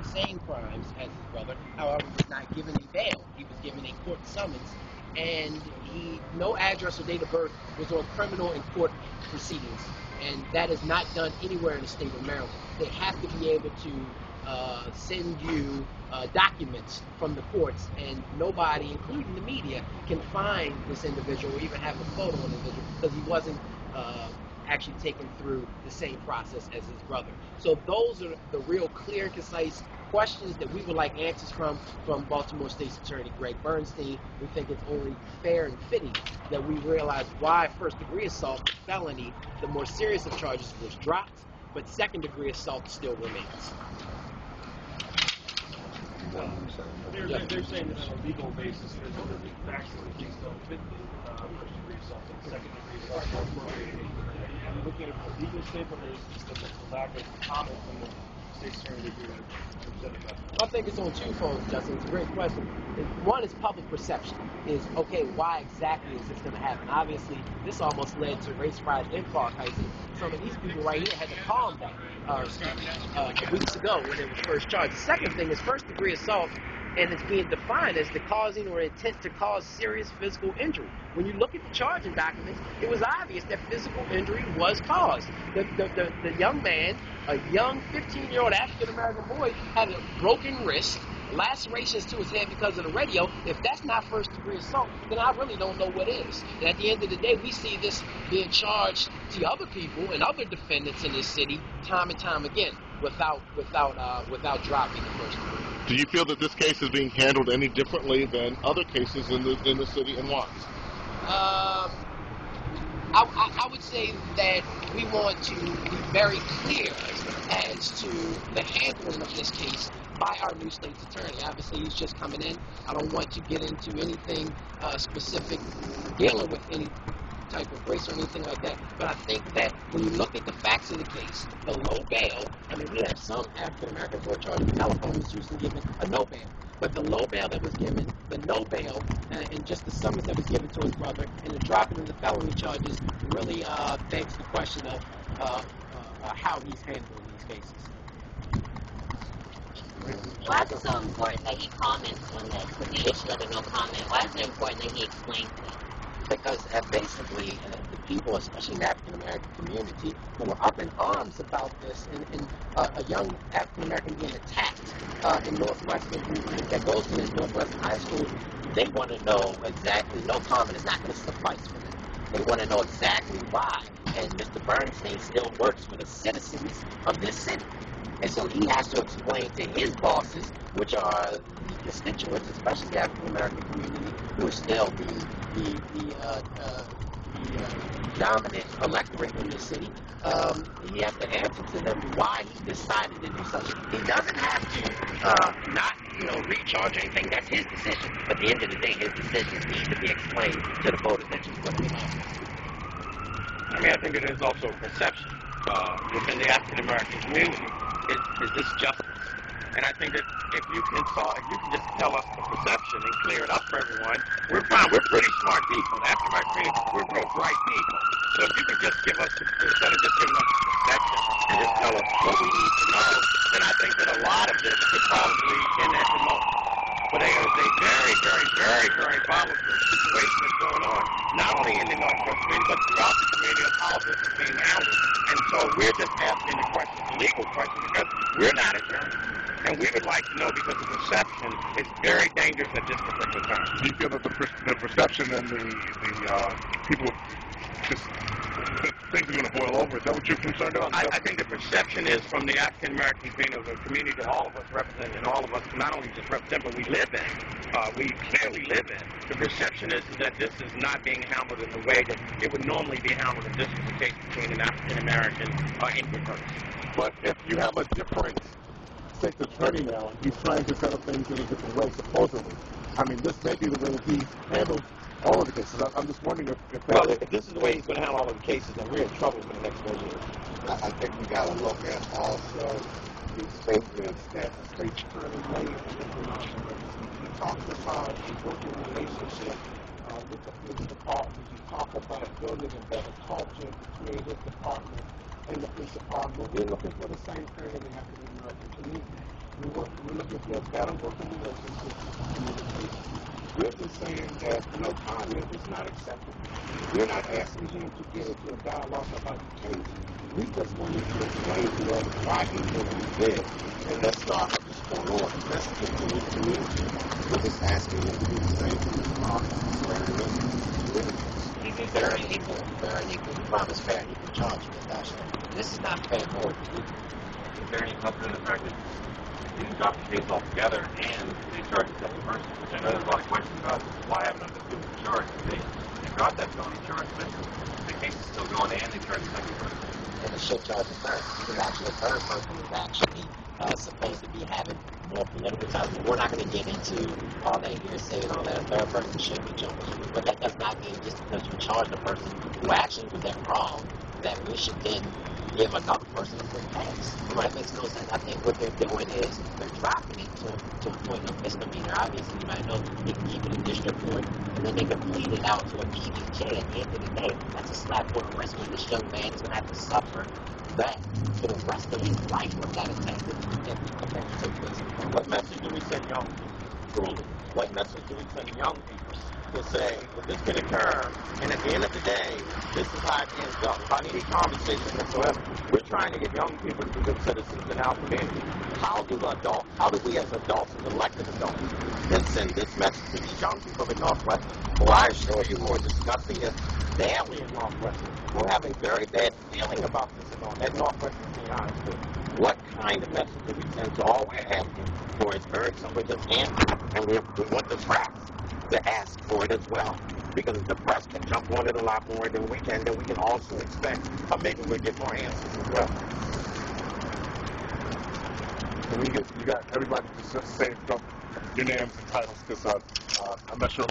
committing same crimes as his brother. However, was not given a bail. He was given a court summons, and no address or date of birth was on criminal and court proceedings, and that is not done anywhere in the state of Maryland. They have to be able to send you documents from the courts, and nobody, including the media, can find this individual or even have a photo of the individual because he wasn't actually taken through the same process as his brother. So those are the real clear and concise questions that we would like answers from Baltimore State's Attorney Greg Bernstein. We think it's only fair and fitting that we realize why first-degree assault, felony, the more serious of charges, was dropped, but second-degree assault still remains. They're saying that on a legal basis, there's factually things don't fit the first-degree assault and second-degree assault more appropriate. Are you looking at it from a legal standpoint, or is this just a lack of comment from the state's attorney that you're upset about? I think it's on two folds, Justin. It's a great question. One is public perception. Is, okay, why exactly is this going to happen? Obviously, this almost led to race riots in Clark Heights. Some of these people right here had to calm down weeks ago when they were first charged. The second thing is first-degree assault, and it's being defined as the causing or intent to cause serious physical injury. When you look at the charging documents, it was obvious that physical injury was caused. The young man, a young 15-year-old African-American boy, had a broken wrist, lacerations to his head because of the radio. If that's not first-degree assault, then I really don't know what is. And at the end of the day, we see this being charged to other people and other defendants in this city time and time again without dropping the first degree. Do you feel that this case is being handled any differently than other cases in the city, and why? I would say that we want to be very clear as to the handling of this case by our new state's attorney. Obviously, he's just coming in. I don't want to get into anything specific dealing with any type of race or anything like that. But I think that when you look at the facts of the case, the low bail, I mean, we have some African Americans who are charged with telephone misuse and given a no bail. But the low bail that was given, the no bail, and just the summons that was given to his brother, and the dropping of the felony charges really begs the question of how he's handling these cases. Why is it so important that he comments on the issue of the no comment? Why is it important that he explains that? Because basically the people, especially the African-American community, who were up in arms about this, and a young African-American being attacked in Northwestern, that goes to this Northwestern High School, they want to know exactly, no comment is not going to suffice for them. They want to know exactly why. And Mr. Bernstein still works for the citizens of this city. And so he has to explain to his bosses, which are the constituents, especially the African-American community, who are still the dominant electorate in the city. He has to answer to them why he decided to do something. He doesn't have to not, recharge anything. That's his decision. But at the end of the day, his decisions need to be explained to the voters that you put in office. I mean, I think it is also a perception within the African-American community. Is this justice? And I think that if you can just tell us the perception and clear it up for everyone, we're fine. We're pretty smart people. The African-American community, we're real bright people. So if you can just give us, instead of just giving us the perception and just tell us what we need to know, then I think that a lot of this could probably end at the moment. But there is a very, very, very, very volatile situation that's going on, not only in the Northwest community, but throughout the community of how this is being handled. And so we're just asking the question, the legal question, because we're not attorneys. And we would like to know, because the perception is very dangerous at this particular time. Do you feel that the perception and the people just things are going to boil over? Is that what you're concerned about? I think the perception is from the African American community that all of us represent, and all of us not only just represent, but we live in. We clearly live in. The perception is that this is not being handled in the way that it would normally be handled if this was the case between an African American immigrant person. But if you have a different state's attorney now, and he's trying to set up things in a different way, supposedly. I mean, this may be the way he handles all of the cases. I'm just wondering if this is the way he's going to handle all of the cases, then we're in trouble for the next 4 years. I think we got to look at also the statements that the state's attorney made in the information. He talked about a working relationship with the department. He talked about building a better culture between his department and the police department. We're looking for the same thing in the African American community. We want We're looking for a better working relationship and communication. We're just saying that no comment is not acceptable. We're not asking him to get into a dialogue about the case. We just want him to explain to us why he did what he did. And let's start at this point on. Let's continue to communicate. We're just asking him to do the same thing as He's fair and equal. Fair and equal. We promise fair and equal charge with that. This is not fair and equal. It's very helpful in the fact that you can drop the case altogether and they charge the second person. Which I know there's a lot of questions about why haven't I been charged? They got that felony charge, but the case is still going and they charge the second person. And it should charge the third. Because actually the third person is actually supposed to be having more political ties. But we're not going to get into all that hearsay and all that. A third person should be jumping in. But that does not mean just because you charge the person who actually was that wrong that we should then give another person a free pass. That makes no sense. I think what they're doing is they're dropping it to a point of misdemeanor. Obviously, you might know they can keep it in district court, and then they can plead it out to a PBJ at the end of the day. That's a slap on the wrist when this young man is going to have to suffer that for the rest of his life with that offensive. What message do we send young people? What message do we send young people to say that this can occur, and at the end of the day, this is how it ends up? If I need a conversation whatsoever, we're trying to get young people to be good citizens in our community. How do we as adults, as elected adults, then send this message to these young people in Northwestern, who I assure you who are discussing this daily in Northwestern, who have a very bad feeling about this at Northwestern, to be honest with you? What kind of message do we send to all we're asking for? It's very simple, just answer, and we want the press to ask for it as well. Because if the press can jump on it a lot more than we can, then we can also expect, or maybe we'll get more answers as well. Can we get, you got everybody to just say your names and titles, because I'm not sure